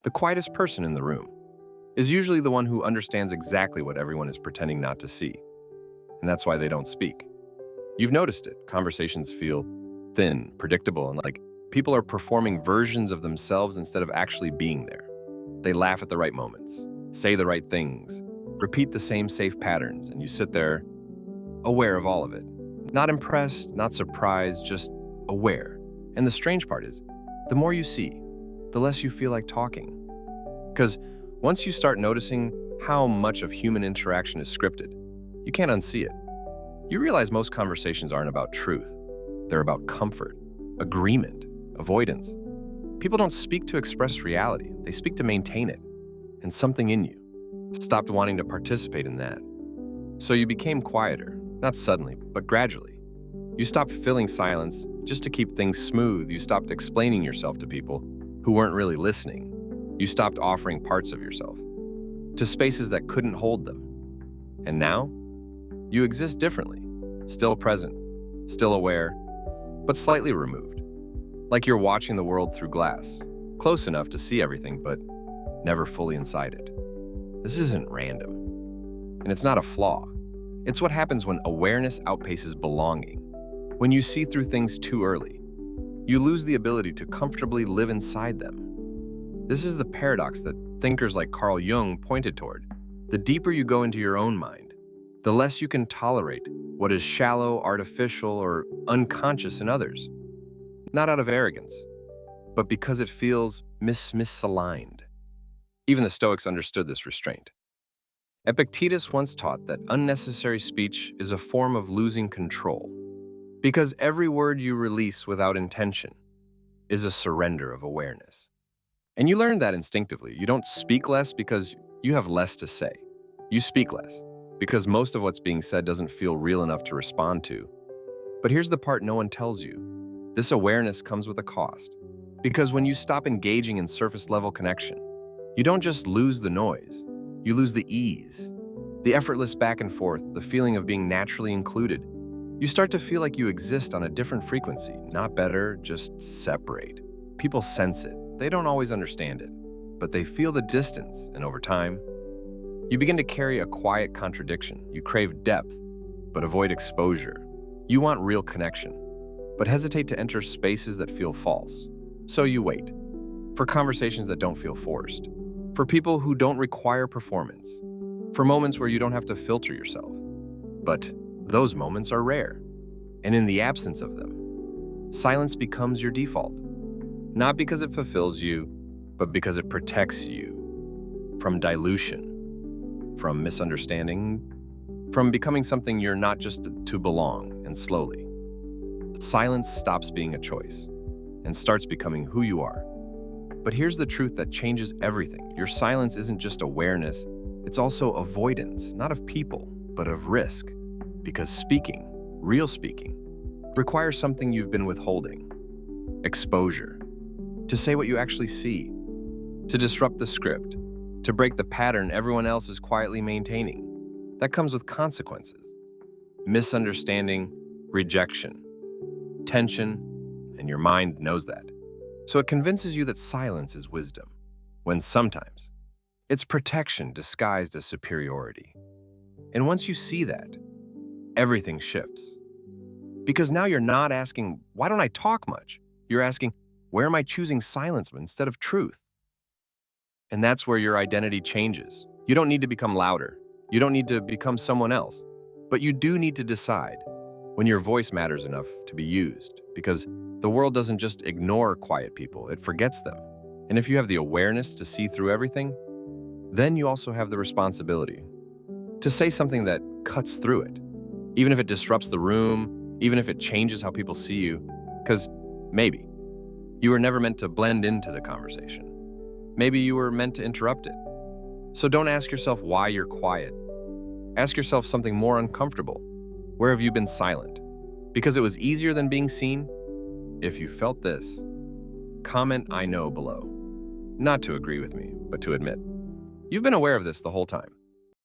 The quietest person in the room is usually the one who understands exactly what everyone is pretending not to see. And that's why they don't speak. You've noticed it. Conversations feel thin, predictable, and like people are performing versions of themselves instead of actually being there. They laugh at the right moments, say the right things, repeat the same safe patterns, and you sit there aware of all of it. Not impressed, not surprised, just aware. And the strange part is, the more you see, the less you feel like talking. Because once you start noticing how much of human interaction is scripted, you can't unsee it. You realize most conversations aren't about truth. They're about comfort, agreement, avoidance. People don't speak to express reality. They speak to maintain it. And something in you stopped wanting to participate in that. So you became quieter, not suddenly, but gradually. You stopped filling silence just to keep things smooth. You stopped explaining yourself to people who weren't really listening. You stopped offering parts of yourself to spaces that couldn't hold them. And now, you exist differently, still present, still aware, but slightly removed. Like you're watching the world through glass, close enough to see everything, but never fully inside it. This isn't random, and it's not a flaw. It's what happens when awareness outpaces belonging. When you see through things too early, you lose the ability to comfortably live inside them. This is the paradox that thinkers like Carl Jung pointed toward. The deeper you go into your own mind, the less you can tolerate what is shallow, artificial, or unconscious in others. Not out of arrogance, but because it feels misaligned. Even the Stoics understood this restraint. Epictetus once taught that unnecessary speech is a form of losing control, because every word you release without intention is a surrender of awareness. And you learn that instinctively. You don't speak less because you have less to say. You speak less because most of what's being said doesn't feel real enough to respond to. But here's the part no one tells you. This awareness comes with a cost. Because when you stop engaging in surface-level connection, you don't just lose the noise, you lose the ease, the effortless back and forth, the feeling of being naturally included. You start to feel like you exist on a different frequency, not better, just separate. People sense it. They don't always understand it, but they feel the distance, and over time, you begin to carry a quiet contradiction. You crave depth, but avoid exposure. You want real connection, but hesitate to enter spaces that feel false. So you wait for conversations that don't feel forced, for people who don't require performance, for moments where you don't have to filter yourself. But those moments are rare, and in the absence of them, silence becomes your default. Not because it fulfills you, but because it protects you from dilution, from misunderstanding, from becoming something you're not just to belong. And slowly, silence stops being a choice and starts becoming who you are. But here's the truth that changes everything. Your silence isn't just awareness, it's also avoidance, not of people, but of risk. Because speaking, real speaking, requires something you've been withholding. Exposure. To say what you actually see. To disrupt the script. To break the pattern everyone else is quietly maintaining. That comes with consequences. Misunderstanding, rejection, tension, and your mind knows that. So it convinces you that silence is wisdom, when sometimes it's protection disguised as superiority. And once you see that, everything shifts. Because now you're not asking, why don't I talk much? You're asking, where am I choosing silence instead of truth? And that's where your identity changes. You don't need to become louder. You don't need to become someone else. But you do need to decide when your voice matters enough to be used, because the world doesn't just ignore quiet people, it forgets them. And if you have the awareness to see through everything, then you also have the responsibility to say something that cuts through it, even if it disrupts the room, even if it changes how people see you, because maybe you were never meant to blend into the conversation. Maybe you were meant to interrupt it. So don't ask yourself why you're quiet. Ask yourself something more uncomfortable. Where have you been silent? Because it was easier than being seen? If you felt this, comment "I know" below. Not to agree with me, but to admit. You've been aware of this the whole time.